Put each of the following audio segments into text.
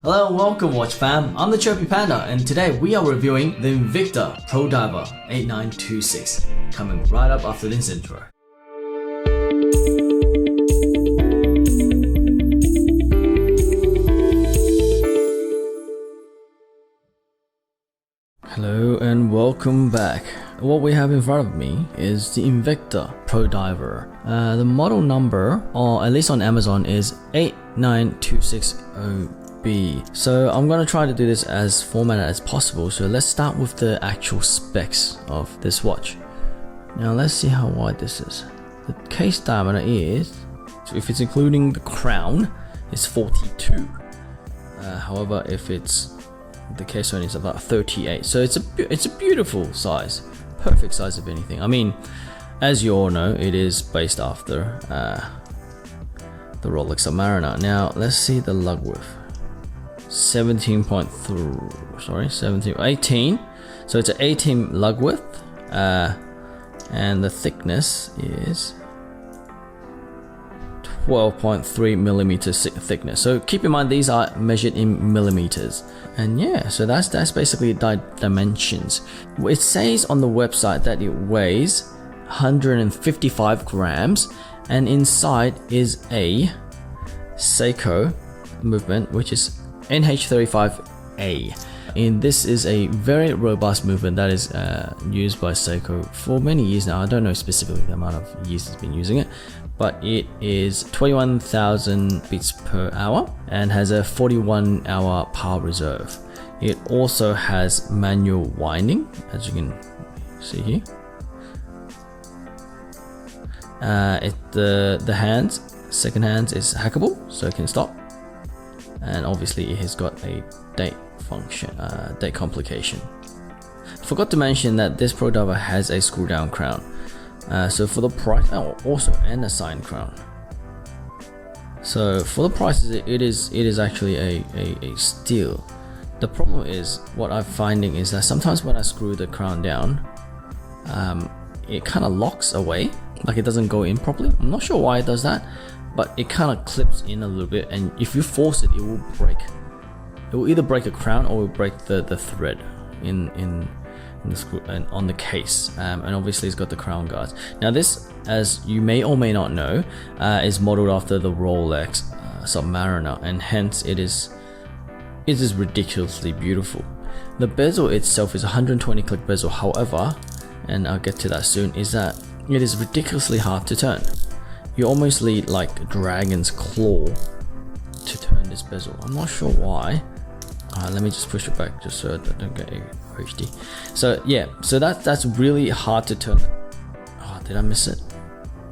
Hello and welcome watch fam, I'm the Chirpy Panda and today we are reviewing the Invicta Pro Diver 8926, coming right up after this intro. Hello and welcome back. What we have in front of me is the Invicta Pro Diver. The model number, or at least on Amazon, is 89260B. So I'm going to try to do this as formatted as possible. So let's start with the actual specs of this watch. Now let's see how wide this is. The case diameter is, so if it's including the crown, it's 42. However, if it's the case one is about 38. So it's a beautiful size, perfect size if anything. I mean, as you all know, it is based after the Rolex Submariner. Now let's see the lug width. 18. So it's an 18 lug width, and the thickness is 12.3 millimeters thickness. So keep in mind these are measured in millimeters. And yeah, so that's basically dimensions. It says on the website that it weighs 155 grams, and inside is a Seiko movement, which is NH35A. And this is a very robust movement that is used by Seiko for many years now. I don't know specifically the amount of years it's been using it, but it is 21,000 beats per hour and has a 41-hour power reserve. It also has manual winding, as you can see here. The hands, second hands is hackable, so it can stop. And obviously it has got a date function, date complication. Forgot to mention that this Pro Diver has a screw down crown. So for the price, also and a signed crown. So for the prices, it is actually a steal. The problem is, what I'm finding is that sometimes when I screw the crown down, it kind of locks away, like it doesn't go in properly. I'm not sure why it does that, but it kind of clips in a little bit, and if you force it, it will break. It will either break a crown or it will break the thread in the screw and on the case. And obviously it's got the crown guards. Now this, as you may or may not know, is modeled after the Rolex Submariner, and hence it is ridiculously beautiful. The bezel itself is 120 click bezel. However, and I'll get to that soon, is that it is ridiculously hard to turn. You almost need like a dragon's claw to turn this bezel. I'm not sure why. Let me just push it back just so I don't get HD. So yeah, so that's really hard to turn. Oh, did I miss it?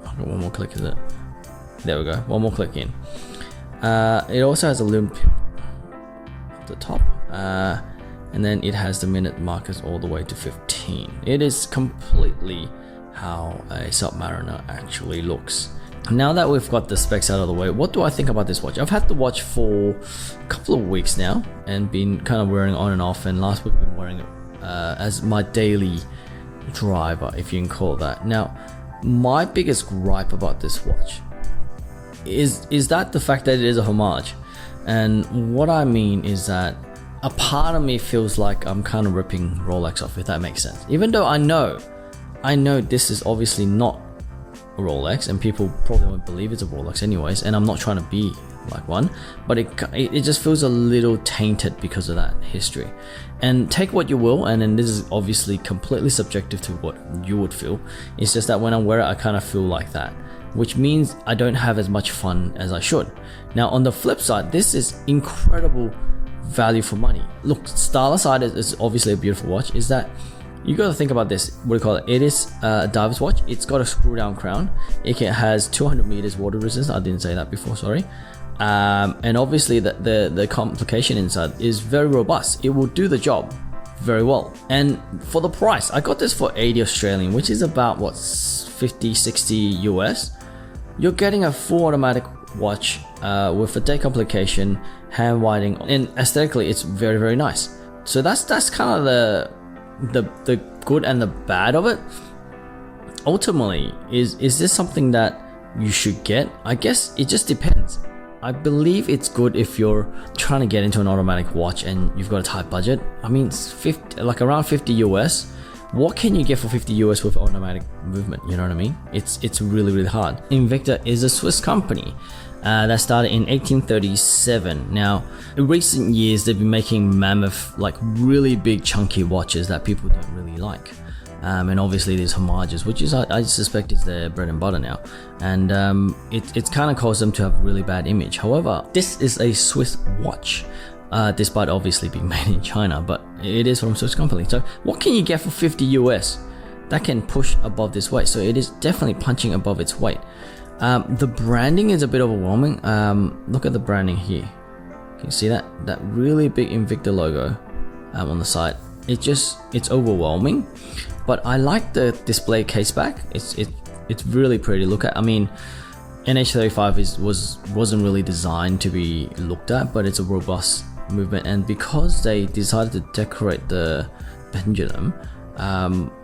I've got one more click, is it? There we go, one more click in. It also has a lume pin at the top, and then it has the minute markers all the way to 15. It is completely how a Submariner actually looks. Now that we've got the specs out of the way, what do I think about this watch? I've had the watch for a couple of weeks now and been kind of wearing it on and off, and last week I've been wearing it as my daily driver, if you can call it that. Now, my biggest gripe about this watch is that the fact that it is a homage. And what I mean is that a part of me feels like I'm kind of ripping Rolex off, if that makes sense. Even though I know this is obviously not a Rolex, and people probably won't believe it's a Rolex anyways, and I'm not trying to be like one, but it just feels a little tainted because of that history. And take what you will, and then this is obviously completely subjective to what you would feel. It's just that when I wear it, I kind of feel like that, which means I don't have as much fun as I should. Now on the flip side, this is incredible value for money. Look, style aside, is obviously a beautiful watch. Is that you got to think about this, what do you call it? It is a diver's watch. It's got a screw down crown. It has 200 meters water resistance. I didn't say that before, sorry. And obviously the complication inside is very robust. It will do the job very well. And for the price, I got this for 80 Australian, which is about what, 50, 60 US. You're getting a full automatic watch with a day complication, hand winding, and aesthetically it's very, very nice. So that's kind of the good and the bad of it. Ultimately, is this something that you should get? I guess it just depends. I believe it's good if you're trying to get into an automatic watch and you've got a tight budget. I mean, it's 50, like around 50 US. What can you get for 50 US with automatic movement? You know what I mean? It's really, really hard. Invicta is a Swiss company that started in 1837. Now, in recent years, they've been making mammoth, like really big chunky watches that people don't really like. And obviously there's homages, which is I suspect is their bread and butter now, and it's kind of caused them to have a really bad image. However, this is a Swiss watch, despite obviously being made in China, but it is from a Swiss company. So what can you get for 50 US that can push above this weight? So it is definitely punching above its weight. The branding is a bit overwhelming. Look at the branding here. Can you see that really big Invicta logo on the side? It's overwhelming. But I like the display case back. It's really pretty to look at. I mean, NH35 wasn't really designed to be looked at, but it's a robust movement. And because they decided to decorate the pendulum,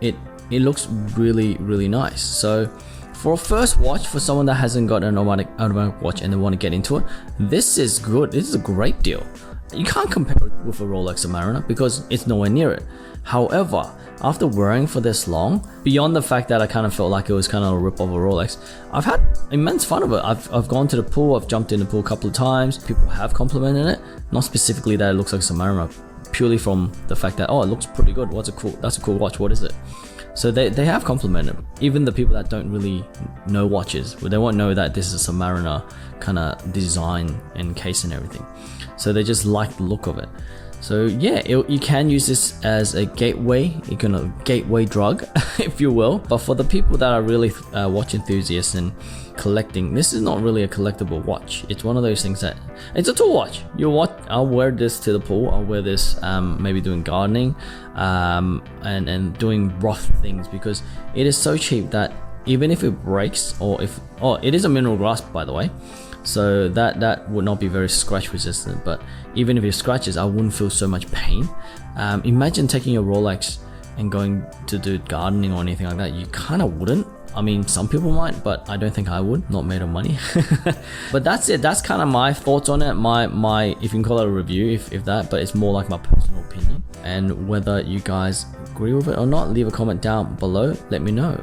it looks really, really nice. So for a first watch, for someone that hasn't got an automatic watch and they want to get into it, this is good. This is a great deal. You can't compare it with a Rolex Submariner because it's nowhere near it. However, after wearing for this long, beyond the fact that I kind of felt like it was kind of a rip off a Rolex, I've had immense fun of it. I've gone to the pool, I've jumped in the pool a couple of times. People have complimented it, not specifically that it looks like a Submariner, purely from the fact that, oh, it looks pretty good. That's a cool watch. What is it? So they have complimented it. Even the people that don't really know watches, they won't know that this is a Submariner kind of design and case and everything. So they just like the look of it. So yeah, you can use this as a gateway, gateway drug, if you will. But for the people that are really watch enthusiasts and collecting, this is not really a collectible watch. It's one of those things that, it's a tool watch. I'll wear this to the pool. I'll wear this maybe doing gardening and doing rough things, because it is so cheap that even if it breaks, it is a mineral glass, by the way. So that would not be very scratch resistant, but even if it scratches, I wouldn't feel so much pain. Imagine taking your Rolex and going to do gardening or anything like that. You kind of wouldn't. I mean, some people might, but I don't think I would. Not made of money. But that's it. That's kind of my thoughts on it. My if you can call it a review, if that, but it's more like my personal opinion. And whether you guys agree with it or not, leave a comment down below. Let me know.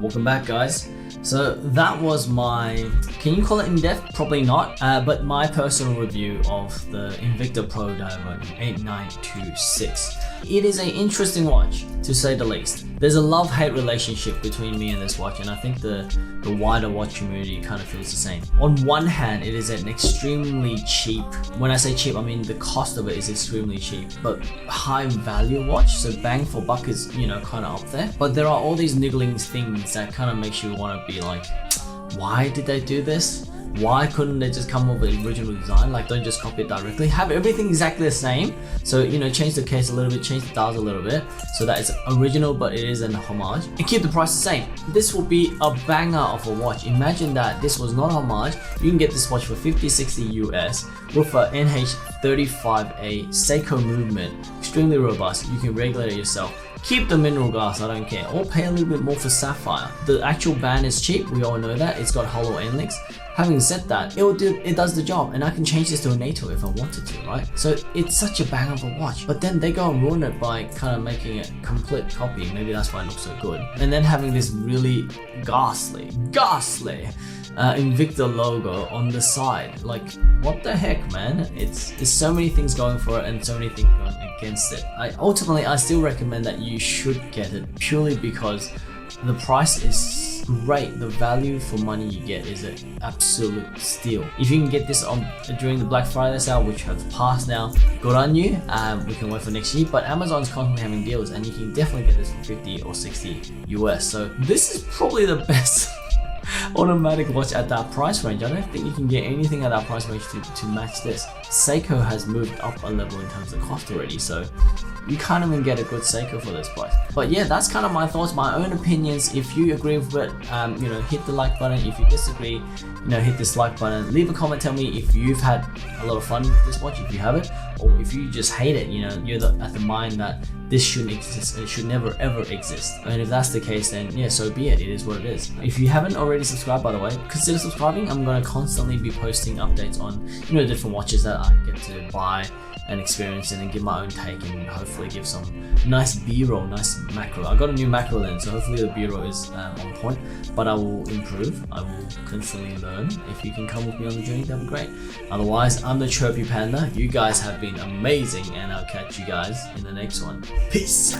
Welcome back, guys. So that was my, can you call it in-depth? Probably not, but my personal review of the Invicta Pro Diver 8926. It is an interesting watch, to say the least. There's a love-hate relationship between me and this watch, and I think the wider watch community kind of feels the same. On one hand, it is an extremely cheap, when I say cheap, I mean the cost of it is extremely cheap, but high value watch, so bang for buck is, kind of up there. But there are all these niggling things that kind of makes you want to be like, why did they do this? Why couldn't they just come up with the original design? Like, don't just copy it directly. Have everything exactly the same. So, change the case a little bit, change the dials a little bit, so that it's original, but it is an homage. And keep the price the same. This will be a banger of a watch. Imagine that this was not homage. You can get this watch for 50-60 US with a NH35A Seiko movement. Extremely robust. You can regulate it yourself. Keep the mineral glass, I don't care. Or pay a little bit more for sapphire. The actual band is cheap, we all know that. It's got hollow end links. Having said that, it does the job, and I can change this to a NATO if I wanted to, right? So it's such a bang of a watch. But then they go and ruin it by kind of making it complete copy. Maybe that's why it looks so good. And then having this really ghastly Invicta logo on the side. Like, what the heck, man? There's so many things going for it and so many things going against it. Ultimately, I still recommend that you should get it, purely because the price is great. The value for money you get is an absolute steal. If you can get this on during the Black Friday sale, which has passed now, good on you. We can wait for next year, but Amazon's constantly having deals, and you can definitely get this for 50 or 60 US. So this is probably the best automatic watch at that price range. I don't think you can get anything at that price range to match this. Seiko has moved up a level in terms of cost already, so you can't even get a good Seiko for this price. But yeah, that's kind of my thoughts, my own opinions. If you agree with it, you know, hit the like button. If you disagree, you know, hit this like button. Leave a comment, tell me if you've had a lot of fun with this watch, if you have it, or if you just hate it. You know, you're at the mind that this shouldn't exist, it should never ever exist. And if that's the case, then yeah, so be it. It is what it is. If you haven't already subscribed, by the way, consider subscribing. I'm going to constantly be posting updates on, you know, different watches that I get to buy and experience and give my own take, and hopefully give some nice B-roll, nice macro. I got a new macro lens, so hopefully the B-roll is on point, but I will improve. I will constantly learn. If you can come with me on the journey, that'd be great. Otherwise, I'm the Chirpy Panda. You guys have been amazing, and I'll catch you guys in the next one. Peace.